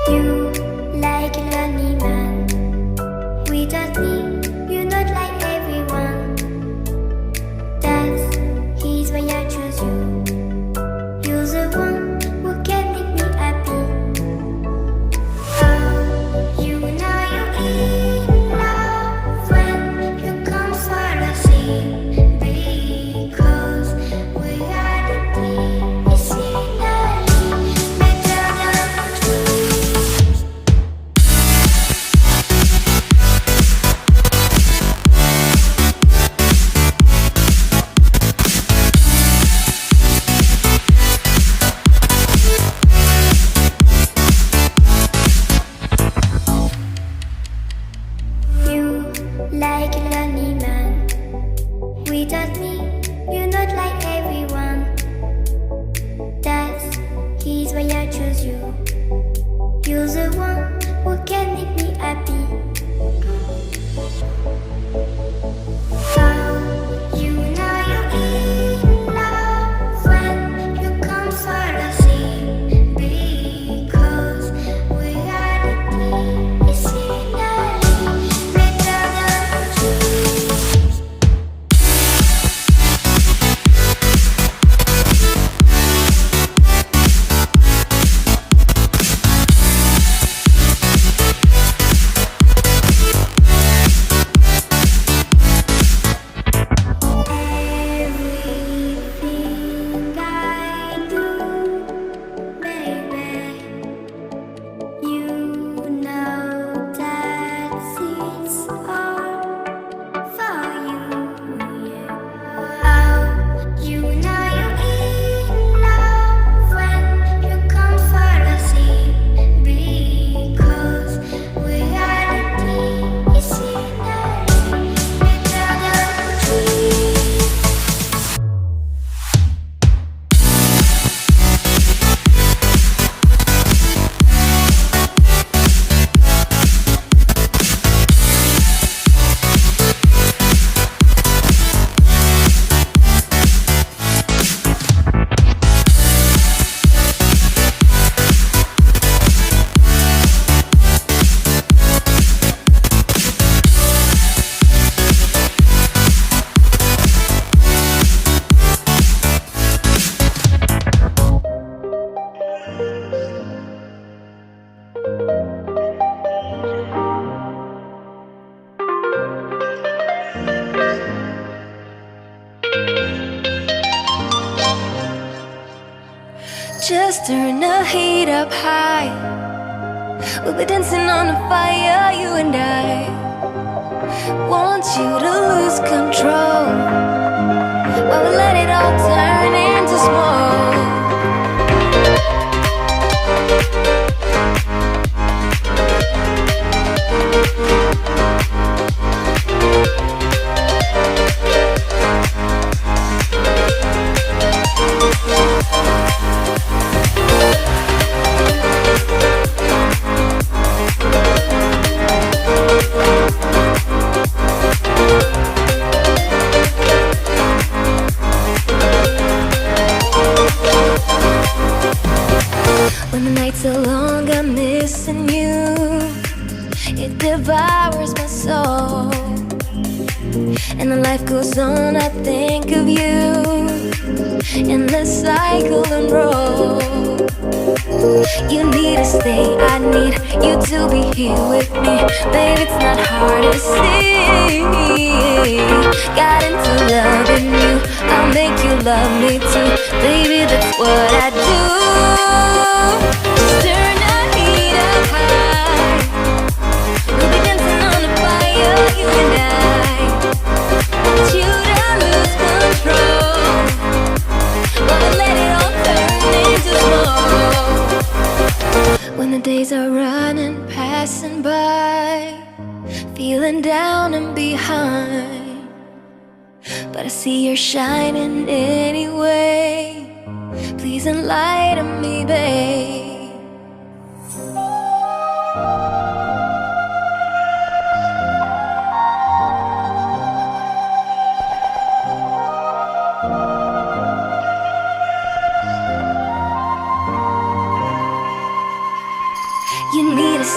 You like a lonely man. Without me, you're not like everyone. That's he's why I choose you. You're the one who can make me happy. Oh, you know you're in love when you come for the sea. Because we are the scenery better than trees. You like a lonely man. Without me, you're not like everyone. That's he's why I choose you. You're the one who can make me happy. Oh, you know you're in love when you come for the sea. Because we are the scenery better than trees. Everything I do, baby, you know that it's all for you. Yeah. Oh, you know you're in love when you come for the sea. Because we are the scenery better than trees. Just turn the heat up high. We'll be dancing on the fire, you and I. Want you to lose control while we let it all turn into smoke. When the nights are long, I'm missing you. It devours my soul. And the life goes on, I think of you. In the cycle and roll. You need to stay, I need you to be here with me. Babe, it's not hard to see. Got into loving you, I'll make you love me too. Baby, that's what I do. Just turn the heat up high. We'll be dancing on the fire, you and I. Want you to lose control while we let it all turn into smoke. When the days are running, passing by, feeling down and behind, but I see you're shining anyway. Please enlighten me, babe.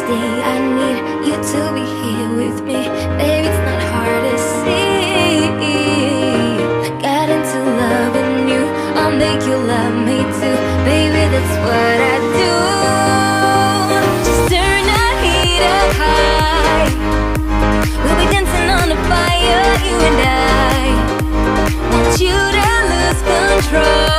stay. I need you to be here with me. Baby, it's not hard to see. Got into loving you, I'll make you love me too. Baby, that's what I do. Just turn the heat up high. We'll be dancing on the fire, you and I. Want you to lose control.